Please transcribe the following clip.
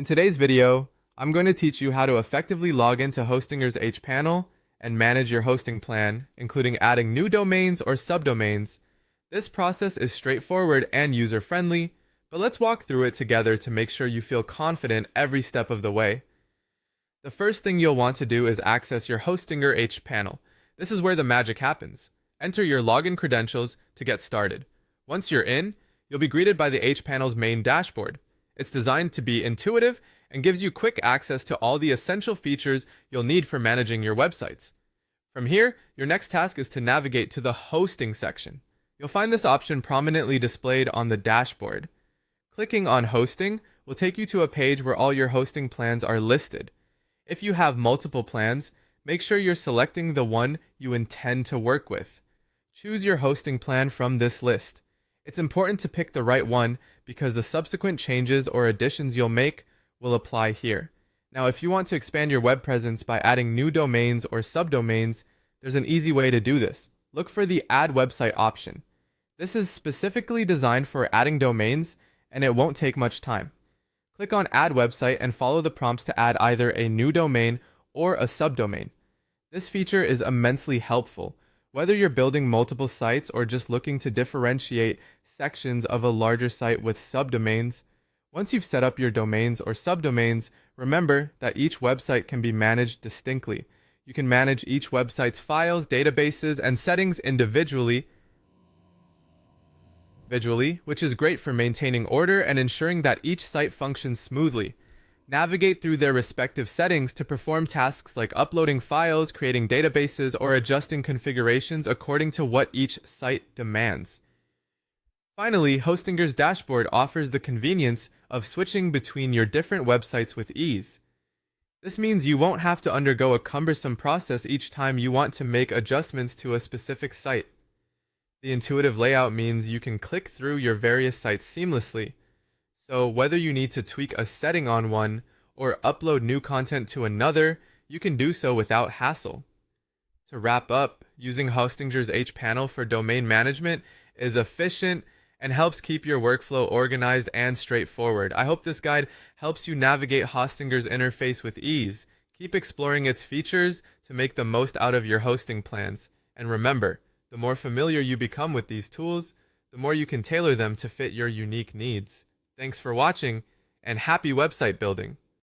In today's video, I'm going to teach you how to effectively log into Hostinger's hPanel and manage your hosting plan, including adding new domains or subdomains. This process is straightforward and user-friendly, but let's walk through it together to make sure you feel confident every step of the way. The first thing you'll want to do is access your Hostinger hPanel. This is where the magic happens. Enter your login credentials to get started. Once you're in, you'll be greeted by the hPanel's main dashboard. It's designed to be intuitive and gives you quick access to all the essential features you'll need for managing your websites. From here, your next task is to navigate to the hosting section. You'll find this option prominently displayed on the dashboard. Clicking on hosting will take you to a page where all your hosting plans are listed. If you have multiple plans, make sure you're selecting the one you intend to work with. Choose your hosting plan from this list. It's important to pick the right one because the subsequent changes or additions you'll make will apply here. Now, if you want to expand your web presence by adding new domains or subdomains, there's an easy way to do this. Look for the Add Website option. This is specifically designed for adding domains, and it won't take much time. Click on Add Website and follow the prompts to add either a new domain or a subdomain. This feature is immensely helpful. Whether you're building multiple sites or just looking to differentiate sections of a larger site with subdomains, once you've set up your domains or subdomains, remember that each website can be managed distinctly. You can manage each website's files, databases, and settings individually, which is great for maintaining order and ensuring that each site functions smoothly. Navigate through their respective settings to perform tasks like uploading files, creating databases, or adjusting configurations according to what each site demands. Finally, Hostinger's dashboard offers the convenience of switching between your different websites with ease. This means you won't have to undergo a cumbersome process each time you want to make adjustments to a specific site. The intuitive layout means you can click through your various sites seamlessly. So whether you need to tweak a setting on one or upload new content to another, you can do so without hassle. To wrap up, using Hostinger's hPanel for domain management is efficient and helps keep your workflow organized and straightforward. I hope this guide helps you navigate Hostinger's interface with ease. Keep exploring its features to make the most out of your hosting plans. And remember, the more familiar you become with these tools, the more you can tailor them to fit your unique needs. Thanks for watching, and happy website building!